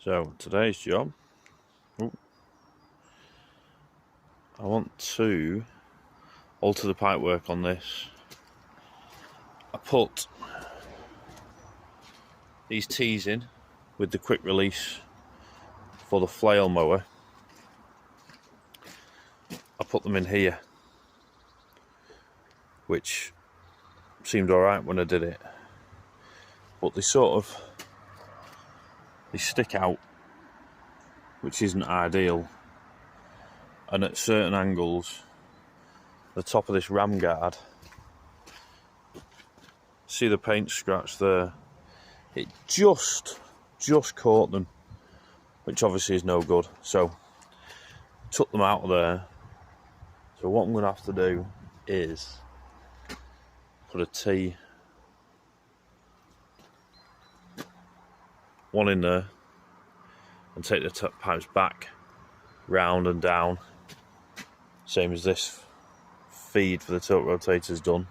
So today's job, I want to alter the pipework on this. I put these tees in with the quick release for the flail mower. I put them in here, which seemed alright when I did it, but they stick out, which isn't ideal, and at certain angles the top of this ram guard, see the paint scratch there, it just caught them, which obviously is no good. So took them out of there. So what I'm going to have to do is put a T, one in there, and take the pipes back, round and down, same as this feed for the tilt rotator's done,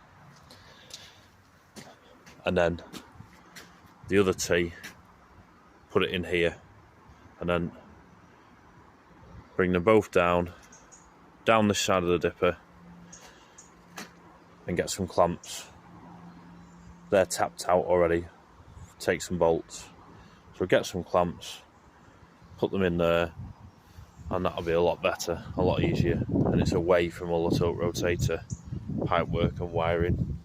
and then the other T, put it in here, and then bring them both down this side of the dipper, and get some clamps. They're tapped out already. Take some bolts. So get some clamps, put them in there, and that'll be a lot better, a lot easier, and it's away from all the tilt rotator pipe work and wiring.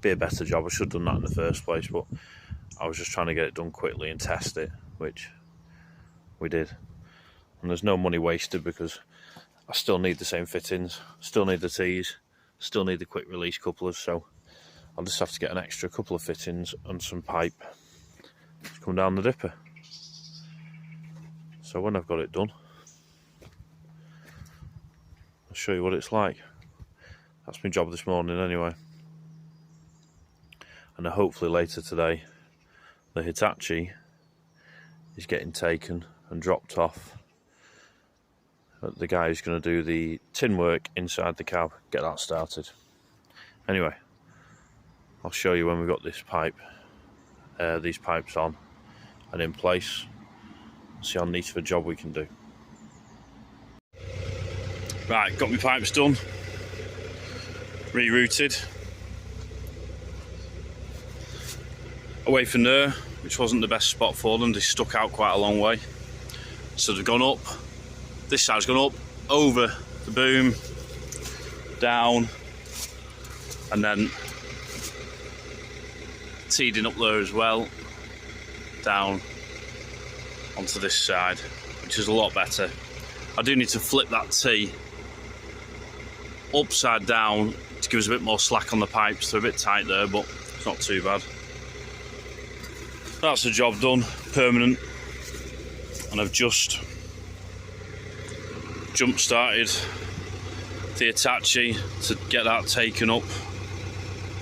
Be a better job. I should have done that in the first place, but I was just trying to get it done quickly and test it, which we did. And there's no money wasted because I still need the same fittings, still need the T's, still need the quick release couplers, so I'll just have to get an extra couple of fittings and some pipe to come down the dipper. So when I've got it done, I'll show you what it's like. That's my job this morning anyway. And hopefully later today the Hitachi is getting taken and dropped off. The guy who's going to do the tin work inside the cab, get that started. Anyway, I'll show you when we've got this pipe, these pipes on and in place. See how neat of a job we can do. Right, got my pipes done, rerouted away from there, which wasn't the best spot for them. They stuck out quite a long way, so they've gone up. This side's gone up, over the boom, down, and then teeding up there as well, down onto this side, which is a lot better. I do need to flip that T upside down to give us a bit more slack on the pipes. They're a bit tight there, but it's not too bad. That's the job done, permanent, and I've just jump started the Hitachi to get that taken up,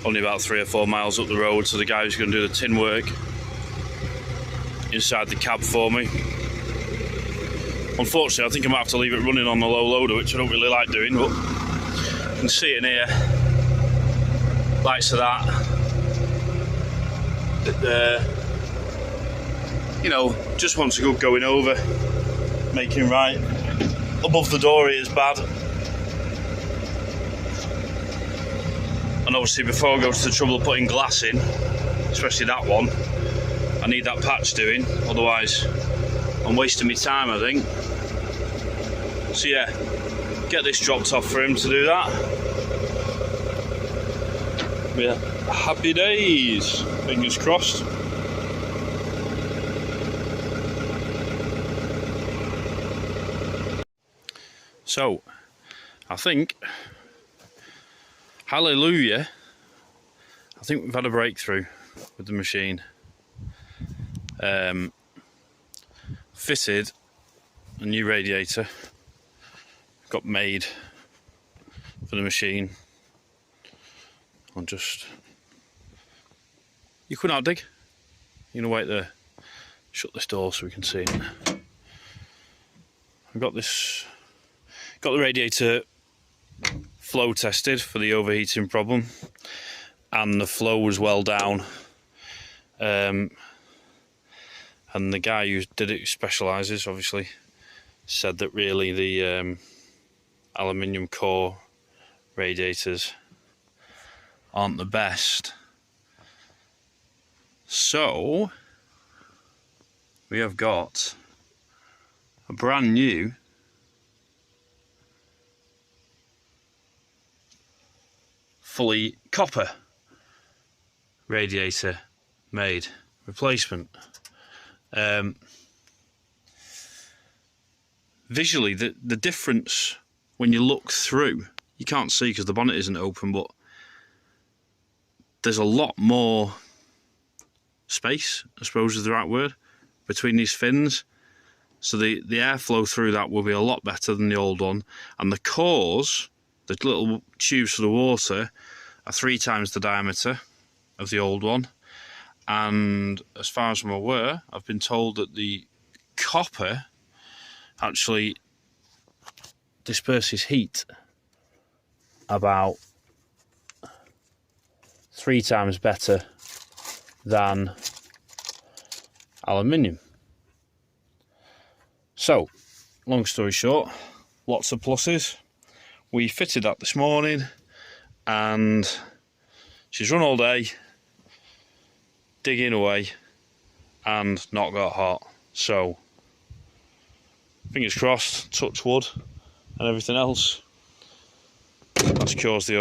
only about 3 or 4 miles up the road. So the guy who's going to do the tin work inside the cab for me. Unfortunately, I think I might have to leave it running on the low loader, which I don't really like doing, but you can see it in here, lights of that, you know, just wants a good going over, making right. Above the door it is bad, and obviously before I go to the trouble of putting glass in, especially that one, I need that patch doing, otherwise I'm wasting my time, I think. So yeah, get this dropped off for him to do that. Yeah, happy days, fingers crossed. So, I think, hallelujah, I think we've had a breakthrough with the machine. Fitted a new radiator, got made for the machine. I'll just, you couldn't dig. You're gonna wait there, shut this door so we can see it. I've got this. Got the radiator flow tested for the overheating problem, and the flow was well down. And the guy who did it, who specialises, obviously, said that really the aluminium core radiators aren't the best. So we have got a brand new fully copper radiator made replacement. Visually, the difference when you look through, you can't see because the bonnet isn't open, but there's a lot more space, I suppose is the right word, between these fins. So the airflow through that will be a lot better than the old one. And the cores, the little tubes for the water, are 3 times the diameter of the old one. And as far as I'm aware, I've been told that the copper actually disperses heat about 3 times better than aluminium. So, long story short, lots of pluses. We fitted that this morning and she's run all day, digging away and not got hot. So, fingers crossed, touch wood and everything else. That's cured the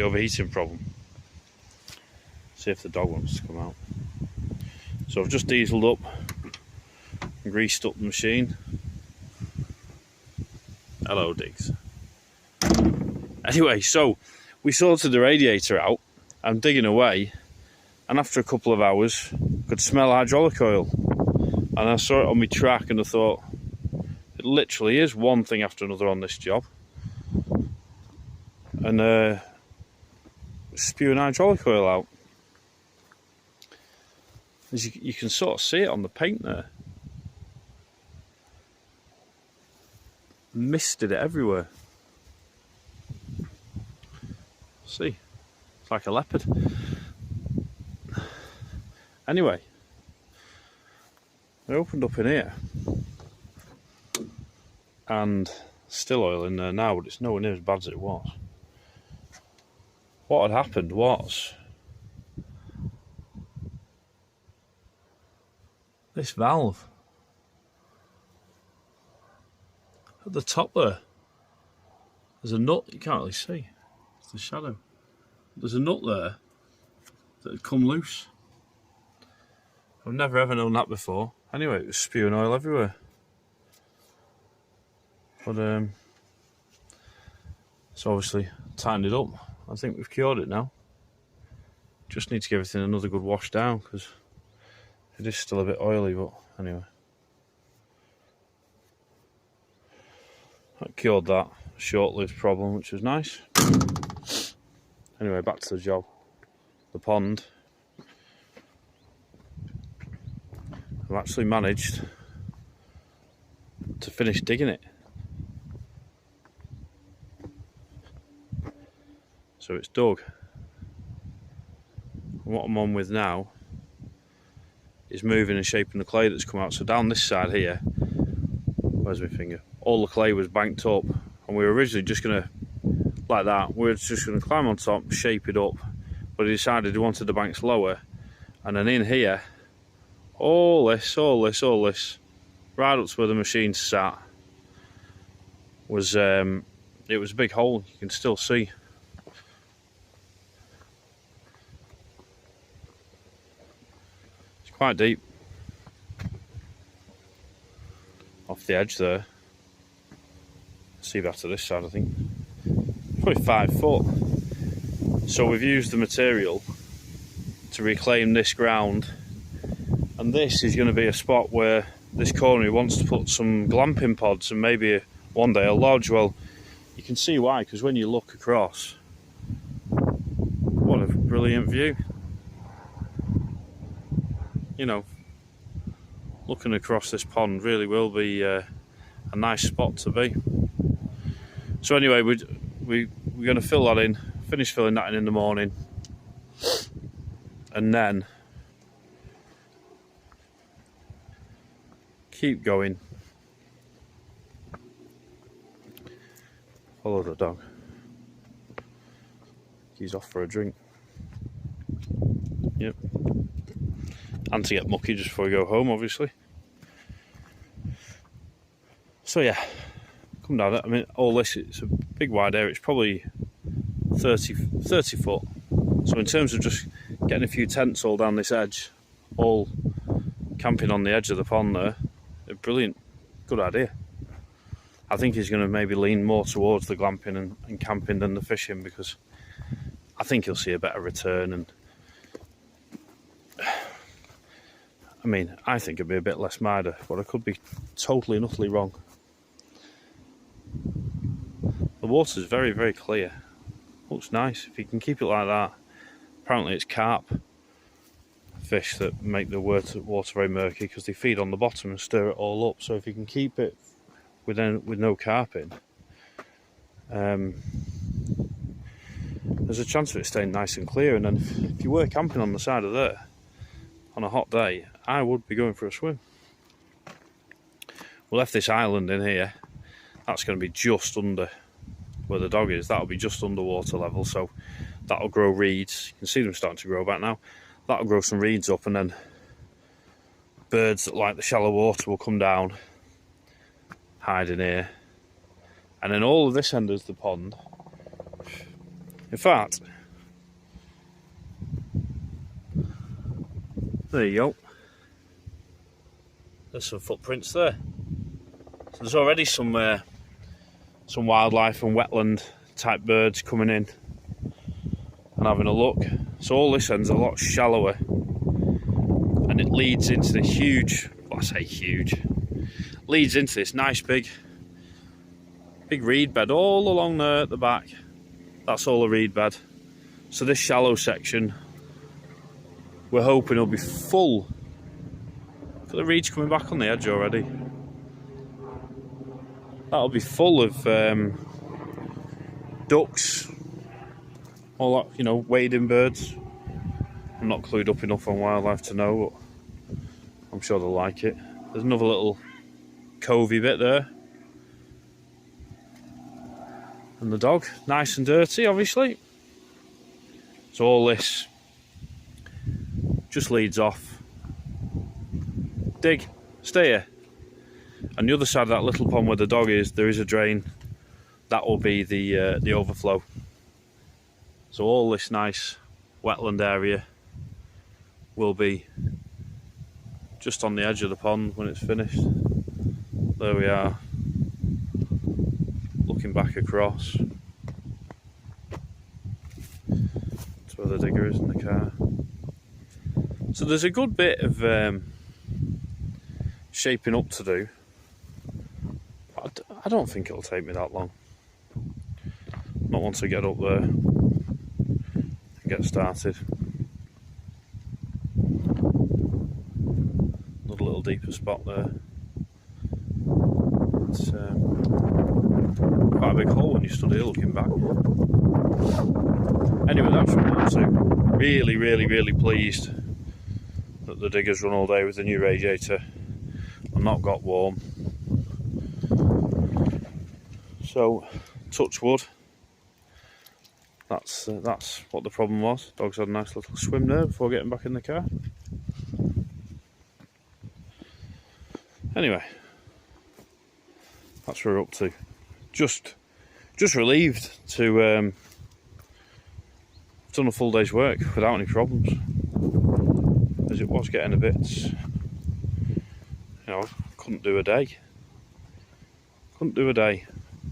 overheating problem. See if the dog wants to come out. So I've just dieseled up and greased up the machine. Hello, Diggs. Anyway, so we sorted the radiator out. I'm digging away, and after a couple of hours, I could smell hydraulic oil. And I saw it on my track, and I thought, it literally is one thing after another on this job. And spewing hydraulic oil out. As you can sort of see it on the paint there. Misted it everywhere. See, it's like a leopard. Anyway, I opened up in here, and still oil in there now, but it's nowhere near as bad as it was. What had happened was this valve at the top there, there's a nut you can't really see, it's the shadow. There's a nut there that had come loose. I've never ever known that before. Anyway, it was spewing oil everywhere. But so obviously tightened it up. I think we've cured it now. Just need to give everything another good wash down because it is still a bit oily, but anyway. That cured that short-lived problem, which was nice. Anyway, back to the job. The pond. I've actually managed to finish digging it. So it's dug. And what I'm on with now is moving and shaping the clay that's come out. So down this side here, where's my finger? All the clay was banked up, and we were originally just going to, like that, we were just going to climb on top, shape it up, but he decided he wanted the banks lower. And then in here, all this, right up to where the machine sat, was, it was a big hole, you can still see. It's quite deep. Off the edge there. See that to this side, I think. Probably 5 foot. So we've used the material to reclaim this ground, and this is going to be a spot where this corner wants to put some glamping pods and maybe one day a lodge. Well, you can see why, because when you look across, what a brilliant view. You know, looking across this pond really will be a nice spot to be. So anyway, we're going to fill that in, finish filling that in the morning, and then keep going. Follow the dog. He's off for a drink. Yep. And to get mucky just before we go home, obviously. So yeah, come down. I mean, all this, it's a big wide area. It's probably 30 foot. So in terms of just getting a few tents all down this edge, all camping on the edge of the pond there, a brilliant, good idea. I think he's going to maybe lean more towards the glamping and camping than the fishing, because I think he'll see a better return. And I mean, I think it'd be a bit less murder, but I could be totally and utterly wrong. The water's very, very clear. Looks nice. If you can keep it like that. Apparently it's carp fish that make the water very murky, because they feed on the bottom and stir it all up. So if you can keep it with no carp in, there's a chance of it staying nice and clear. And then if you were camping on the side of there on a hot day, I would be going for a swim. We left this island in here. That's going to be just under where the dog is. That'll be just under water level, so that'll grow reeds. You can see them starting to grow back now. That'll grow some reeds up, and then birds that like the shallow water will come down, hide in here. And then all of this end is the pond. In fact, there you go. There's some footprints there. So there's already some wildlife and wetland type birds coming in and having a look. So all this end's a lot shallower, and it leads into the huge, well, I say huge, leads into this nice big reed bed all along there at the back. That's all a reed bed. So this shallow section, we're hoping it'll be full. Look at the reeds coming back on the edge already. That'll be full of ducks, all that, you know, wading birds. I'm not clued up enough on wildlife to know, but I'm sure they'll like it. There's another little covey bit there. And the dog, nice and dirty, obviously. So all this just leads off. Dig, stay here. On the other side of that little pond where the dog is, there is a drain. That will be the overflow. So all this nice wetland area will be just on the edge of the pond when it's finished. There we are, looking back across. That's where the digger is in the car. So there's a good bit of shaping up to do. I don't think it'll take me that long. Not once I get up there and get started. Another little deeper spot there. It's quite a big hole when you stood here looking back. Anyway, that's what I'm up to. Really, really, really pleased that the digger's run all day with the new radiator and not got warm. So, touch wood. That's what the problem was. Dogs had a nice little swim there before getting back in the car. Anyway, that's what we're up to. Just relieved to have done a full day's work without any problems, as it was getting a bit, you know, couldn't do a day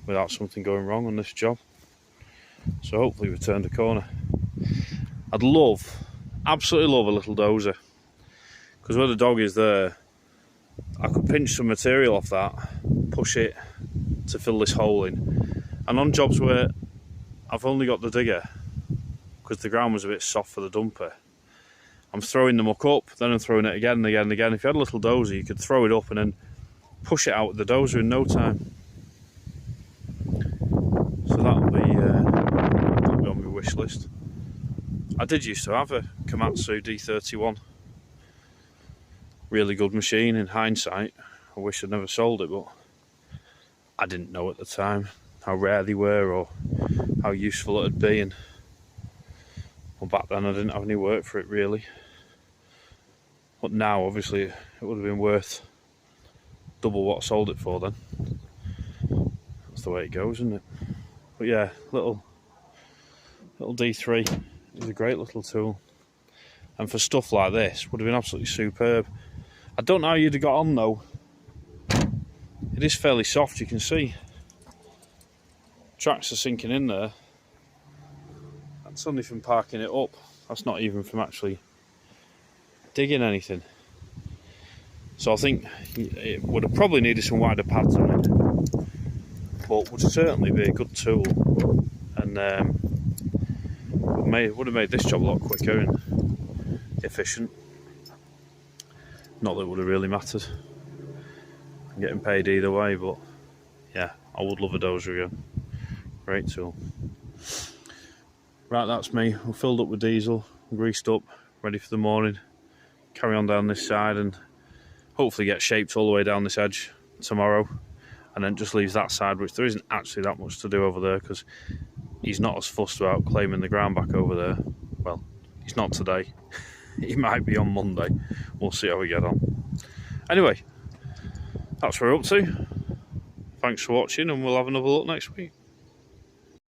without something going wrong on this job. So hopefully we've turned a corner. I'd absolutely love a little dozer, because where the dog is there, I could pinch some material off that, push it to fill this hole in. And on jobs where I've only got the digger, because the ground was a bit soft for the dumper, I'm throwing the muck up, then I'm throwing it again and again and again. If you had a little dozer, you could throw it up and then push it out with the dozer in no time. So that'll be on my wish list. I did used to have a Komatsu D31. Really good machine in hindsight. I I wish I'd never sold it, but I didn't know at the time how rare they were or how useful it'd be, and well, back then I didn't have any work for it really. But now obviously it would have been worth double what I sold it for then. That's the way it goes, isn't it? But yeah, little D3 is a great little tool, and for stuff like this would have been absolutely superb. I don't know how you'd have got on though. It is fairly soft, you can see. Tracks are sinking in there. That's only from parking it up. That's not even from actually digging anything. So I think it would have probably needed some wider pads on it, but would certainly be a good tool, and would have made this job a lot quicker and efficient. Not that it would have really mattered. I'm getting paid either way, but yeah, I would love a dozer again. Great tool. Right, that's me. We're filled up with diesel, greased up, ready for the morning. Carry on down this side and hopefully get shaped all the way down this edge tomorrow, and then just leaves that side, which there isn't actually that much to do over there because he's not as fussed about claiming the ground back over there. Well, he's not today. He might be on Monday. We'll see how we get on. Anyway, that's what we're up to. Thanks for watching, and we'll have another look next week.